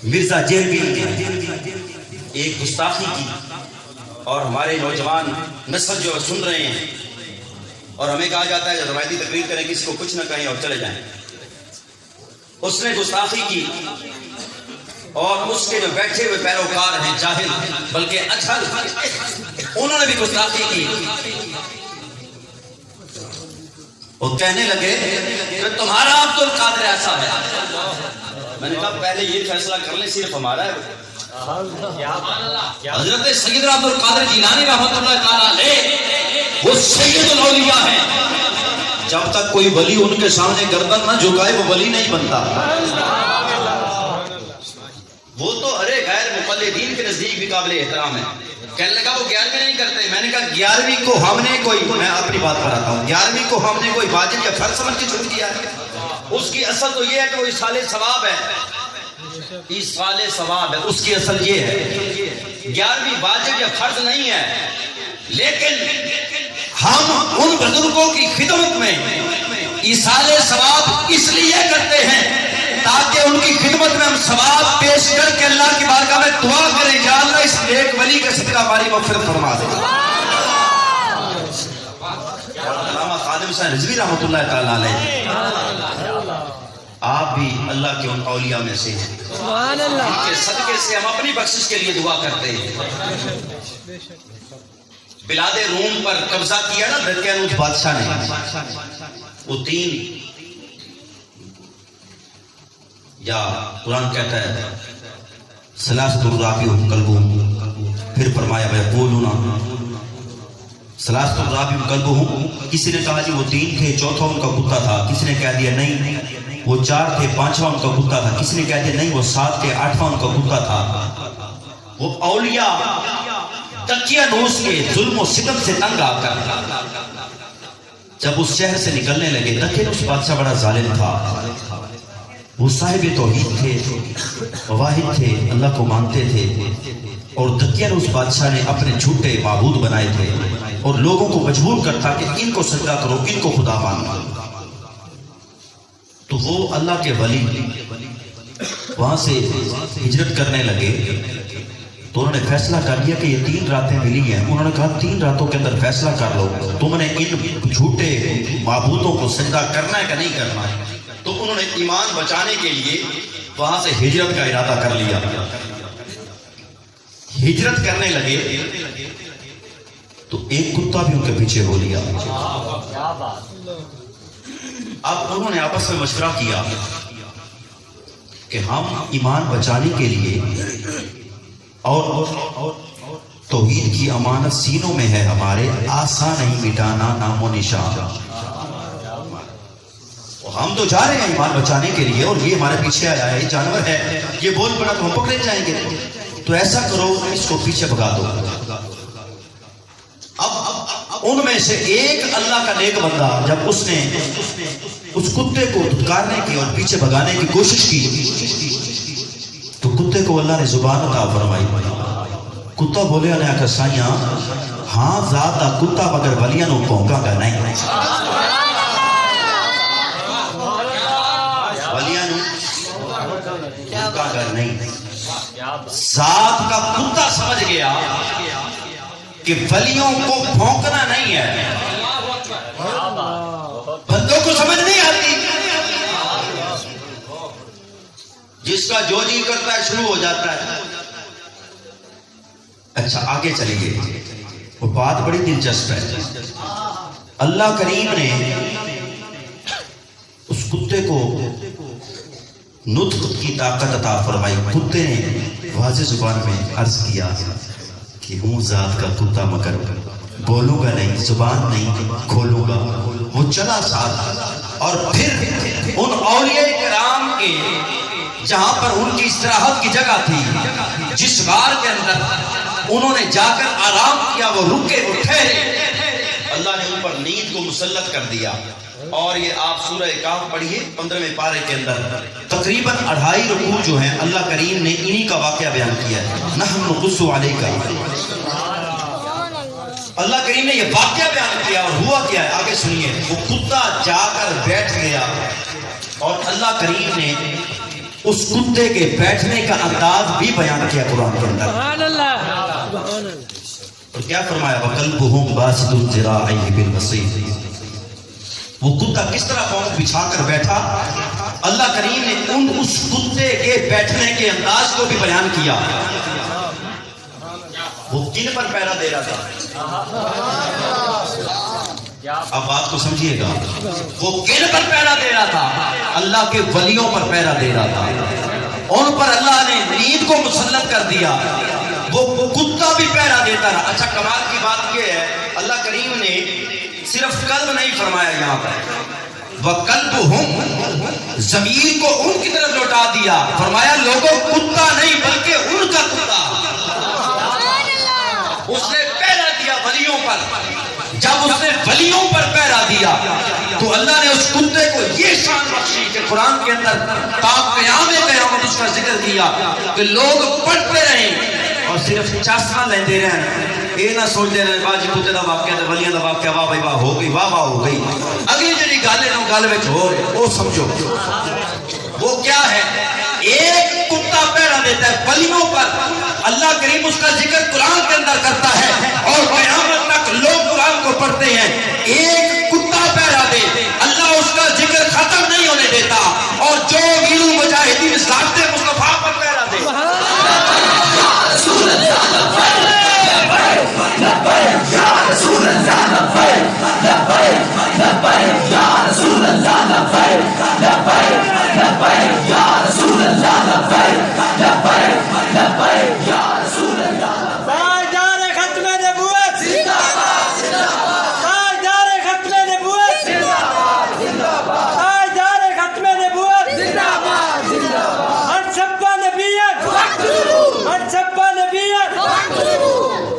مرزا جہبی نے ایک گستاخی کی اور ہمارے نوجوان نسل جو سن رہے ہیں، اور ہمیں کہا جاتا ہے جب روایتی تقریر کریں کسی کو کچھ نہ کہیں اور چلے جائیں. اس نے گستاخی کی اور اس کے جو بیٹھے ہوئے پیروکار ہیں جاہل بلکہ اچھل، انہوں نے بھی گستاخی کی. وہ کہنے لگے کہ تمہارا عبد القادر ایسا ہے. میں نے کہا پہلے یہ فیصلہ کر لیں صرف ہمارا ہے. حضرت سیدنا عبد القادر جیلانی رحمۃ اللہ تعالیٰ علیہ وہ سید الاولیاء ہیں. جب تک کوئی ولی ان کے سامنے گردن نہ جھکائے وہ ولی نہیں بنتا. وہ تو ارے غیر مقلدین کے نزدیک بھی قابل احترام ہے. کہنے لگا وہ 11ویں نہیں کرتے. میں نے کہا 11ویں کو ہم نے کوئی، میں اپنی بات بتاتا ہوں، 11ویں کو ہم نے کوئی واجب یا فرض سمجھ کے چھوڑ دیا ہے. اس کی اصل تو یہ ہے کہ وہ ایصال ثواب ہے، ایصال ثواب ہے. اس کی اصل یہ ہے 11ویں واجب یا فرض نہیں ہے، لیکن ہم ان بزرگوں کی خدمت میں ایصال ثواب اس لیے کرتے ہیں تاکہ ان کی خدمت میں ہم ثواب پیش کر کے اللہ کی بارگاہ میں دعا کریں یا اللہ اس نیک ولی کا صدقہ ہماری مغفرت فرما دے. علامہ خادم صاحب رضوی رحمۃ اللہ تعالیٰ علیہ، آپ بھی اللہ کے ان اولیاء میں سے ہیں ان کے صدقے سے ہم اپنی بخشش کے لیے دعا کرتے ہیں. بلاد روم پر قبضہ کیا نا دقیانوس بادشاہ نے، وہ 3 یا قرآن کہتا ہے ثلاثۃ الرابعہم کلبہم، پھر فرمایا ویقولون ثلاثۃ الرابعہم کلبہم. کسی نے کہا جی وہ 3 تھے، چوتھا ان کا کتا تھا. کسی نے کہہ دیا نہیں وہ 4 تھے، 5واں ان کا کتا تھا. کسی نے کہہ دیا نہیں وہ 7 تھے، 8واں ان کا کتا تھا. وہ اولیاء دقیانوس کے ظلم و ستم سے تنگ آ کر جب اس شہر سے نکلنے لگے، دقیانوس بادشاہ بڑا ظالم تھا، وہ صاحب توحید تھے، واحد تھے، اللہ کو مانتے تھے، اور دقیانوس بادشاہ نے اپنے جھوٹے معبود بنائے تھے اور لوگوں کو مجبور کرتا کہ ان کو سجدہ کرو، ان کو خدا مانو. تو وہ اللہ کے ولی وہاں سے ہجرت کرنے لگے. تو انہوں نے فیصلہ کر لیا کہ یہ 3 راتیں ملی ہیں. انہوں نے کہا 3 راتوں کے اندر فیصلہ کر لو تم نے ان جھوٹے معبودوں کو سجدہ کرنا ہے کہ نہیں کرنا ہے. تو انہوں نے ایمان بچانے کے لیے وہاں سے ہجرت کا ارادہ کر لیا. ہجرت کرنے لگے تو ایک کتا بھی ان کے پیچھے ہو لیا. اب انہوں نے آپس میں مشورہ کیا کہ ہم ایمان بچانے کے لیے اور توحید کی امانت سینوں میں ہے ہمارے، آسان نہیں مٹانا نام و نشان. ہم تو جا رہے ہیں ایمان بچانے کے لیے اور یہ ہمارے پیچھے آیا ہے، یہ جانور ہے، یہ بول پڑا تو ہم پکڑے جائیں گے. تو ایسا کرو اس کو پیچھے بھگا دو. اب ان میں سے ایک اللہ کا نیک بندہ جب اس نے اس کتے کو دھتکارنے کی اور پیچھے بھگانے کی کوشش کی تو کتے کو اللہ نے زبان عطا فرمائی. کتا بولے انہیں کہ سائیاں ہاں ذات دا کتا مگر ولیاں نو پونکا گا نہیں، ولیاں نو پونکا گا نہیں. ذات کا کتا سمجھ گیا کہ ولیوں کو بھونکنا نہیں ہے. بندوں کو سمجھ نہیں آتی، جس کا جو جی کرتا ہے شروع ہو جاتا ہے. اچھا آگے چلیں گے، وہ بات بڑی دلچسپ ہے. اللہ کریم نے اس کتے کو نطق کی طاقت عطا فرمائی. کتے نے واضح زبان میں عرض کیا کہ ہوں ذات کا کتا مگر بولوں گا نہیں، زبان نہیں کھولوں گا. وہ چلا ساتھ اور پھر ان اولیاء کرام کے جہاں پر ان کی استراحت کی جگہ تھی، جس غار کے اندر انہوں نے جا کر آرام کیا، وہ رکے، وہ ٹھہرے. اللہ نے ان پر نیند کو مسلط کر دیا. اور یہ آپ سورہ کہف پڑھیے 15ویں پارے کے اندر تقریباً 2.5 رکوع جو ہیں اللہ کریم نے انہی کا واقعہ بیان کیا ہے. نحن نقص علیک، اللہ کریم نے یہ واقعہ بیان کیا. اور ہوا کیا ہے آگے سنیے. وہ کتا جا کر بیٹھ گیا اور اللہ کریم نے اس کتے کے بیٹھنے کا انداز بھی بیان کیا قرآن کے اندر. سبحان اللہ سبحان اللہ. اور کیا فرمایا وَقَلْبُهُمْ بَاسِطٌ ذِرَاعَيْهِ بِالْوَصِيدِ. وہ کتا کس طرح پاؤں بچھا کر بیٹھا. اللہ کریم نے اس کتے کے بیٹھنے کے انداز کو بھی بیان کیا. وہ کن پر پہرا دے رہا تھا؟ اب بات کو سمجھیے گا. وہ کن پر پہرا دے رہا تھا؟ اللہ کے ولیوں پر پہرا دے رہا تھا. ان پر اللہ نے نیند کو مسلط کر دیا. وہ کتا بھی پہرا دیتا رہا. اچھا کمال کی بات یہ ہے اللہ کریم نے صرف قلب نہیں فرمایا یہاں پر. وَقَلْبُهُمْ ضمیر کو ان کی طرف لوٹا دیا. فرمایا لوگوں کتا نہیں بلکہ ان کا کتا. اس نے پہرا دیا ولیوں پر. جب اس نے ولیوں پر پہرا دیا تو اللہ نے اس کتے کو یہ شان بخشی کہ قرآن کے اندر تا قیامت اس کا ذکر کیا کہ لوگ پڑھتے رہیں اور صرف چاسنا لیندے رہیں. یہ نہ سوچتے رہے باجی کتے دا واقعہ تے ولیاں دا واقعہ واہ بھائی واہ ہو گئی واہ واہ ہو گئی. اگلی جڑی گل ہے نا گل وچ ہو رہے وہ سمجھو. وہ کیا ہے؟ ایک کتا پہرا دیتا ہے ولیوں پر. اللہ کریم اس کا ذکر قرآن کے اندر کرتا ہے اور قیامت تک لوگ قرآن کو پڑھتے ہیں. ایک کتا پہرا دے اللہ اس کا ذکر ختم نہیں ہونے دیتا. اور جو امیر المجاہدین ساختے